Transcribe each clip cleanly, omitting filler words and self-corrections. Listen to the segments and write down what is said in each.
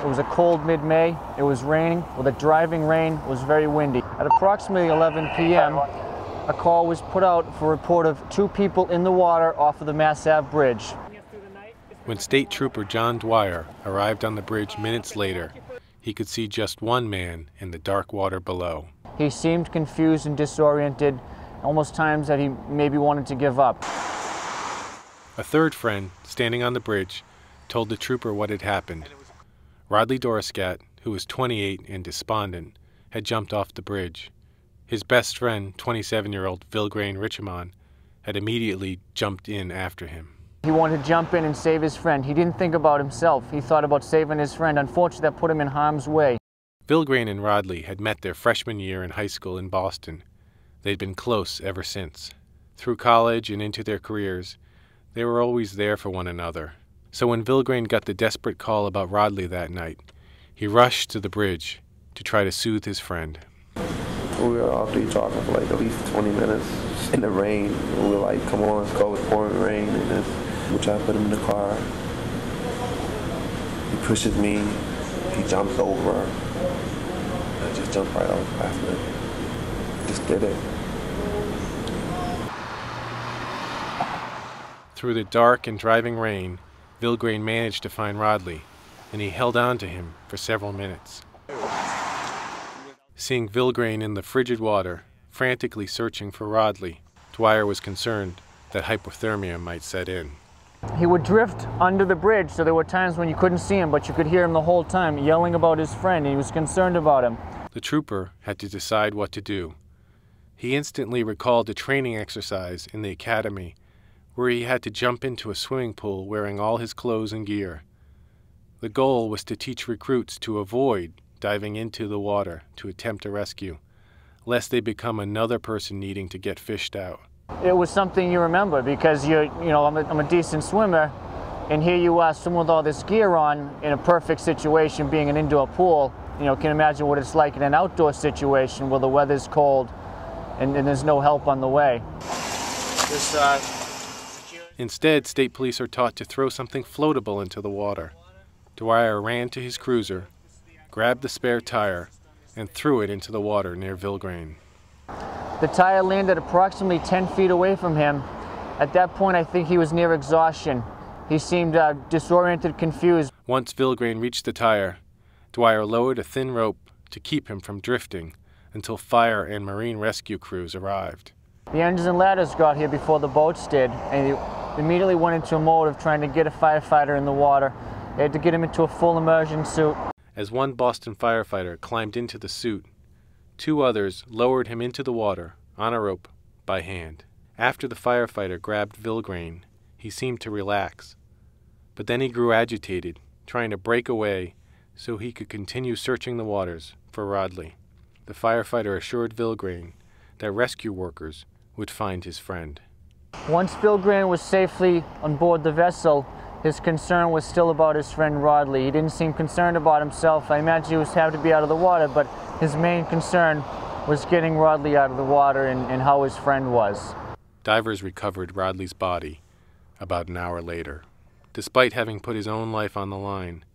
It was a cold mid-May. It was raining. With a driving rain, it was very windy. At approximately 11 p.m., a call was put out for a report of 2 people in the water off of the Mass Ave Bridge. When State Trooper John Dwyer arrived on the bridge minutes later, he could see just one man in the dark water below. He seemed confused and disoriented, almost times that he maybe wanted to give up. A third friend, standing on the bridge, told the trooper what had happened. Rodley Doriscat, who was 28 and despondent, had jumped off the bridge. His best friend, 27-year-old Vilgrain Richemont, had immediately jumped in after him. He wanted to jump in and save his friend. He didn't think about himself. He thought about saving his friend. Unfortunately, that put him in harm's way. Vilgrain and Rodley had met their freshman year in high school in Boston. They'd been close ever since. Through college and into their careers, they were always there for one another. So when Vilgrain got the desperate call about Rodley that night, he rushed to the bridge to try to soothe his friend. We were out there talking for like at least 20 minutes in the rain. We were like, come on, let's go, it's pouring rain. And then we try to put him in the car. He pushes me, he jumps over. I just jumped right off after it. Just did it. Through the dark and driving rain, Vilgrain managed to find Rodley, and he held on to him for several minutes. Seeing Vilgrain in the frigid water, frantically searching for Rodley, Dwyer was concerned that hypothermia might set in. He would drift under the bridge, so there were times when you couldn't see him, but you could hear him the whole time yelling about his friend, and he was concerned about him. The trooper had to decide what to do. He instantly recalled a training exercise in the academy where he had to jump into a swimming pool wearing all his clothes and gear. The goal was to teach recruits to avoid diving into the water to attempt a rescue, lest they become another person needing to get fished out. It was something you remember because I'm a decent swimmer, and here you are, swimming with all this gear on in a perfect situation, being an indoor pool. Can imagine what it's like in an outdoor situation where the weather's cold and there's no help on the way. Instead, state police are taught to throw something floatable into the water. Dwyer ran to his cruiser, grabbed the spare tire, and threw it into the water near Vilgrain. The tire landed approximately 10 feet away from him. At that point, I think he was near exhaustion. He seemed disoriented, confused. Once Vilgrain reached the tire, Dwyer lowered a thin rope to keep him from drifting until fire and marine rescue crews arrived. The engines and ladders got here before the boats did, and he immediately went into a mode of trying to get a firefighter in the water. They had to get him into a full immersion suit. As one Boston firefighter climbed into the suit, 2 others lowered him into the water on a rope by hand. After the firefighter grabbed Vilgrain, he seemed to relax. But then he grew agitated, trying to break away so he could continue searching the waters for Rodley. The firefighter assured Vilgrain that rescue workers would find his friend. Once Vilgrain was safely on board the vessel, his concern was still about his friend Rodley. He didn't seem concerned about himself. I imagine he was happy to be out of the water, but his main concern was getting Rodley out of the water and how his friend was. Divers recovered Rodley's body about an hour later. Despite having put his own life on the line,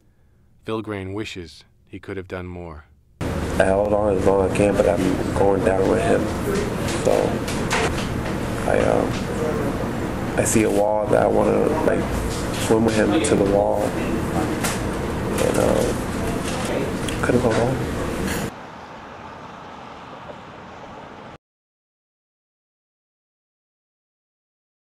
Vilgrain wishes he could have done more. I held on as long as I can, but I'm going down with him. So I see a wall that I want to swim with him to the wall, and couldn't hold on.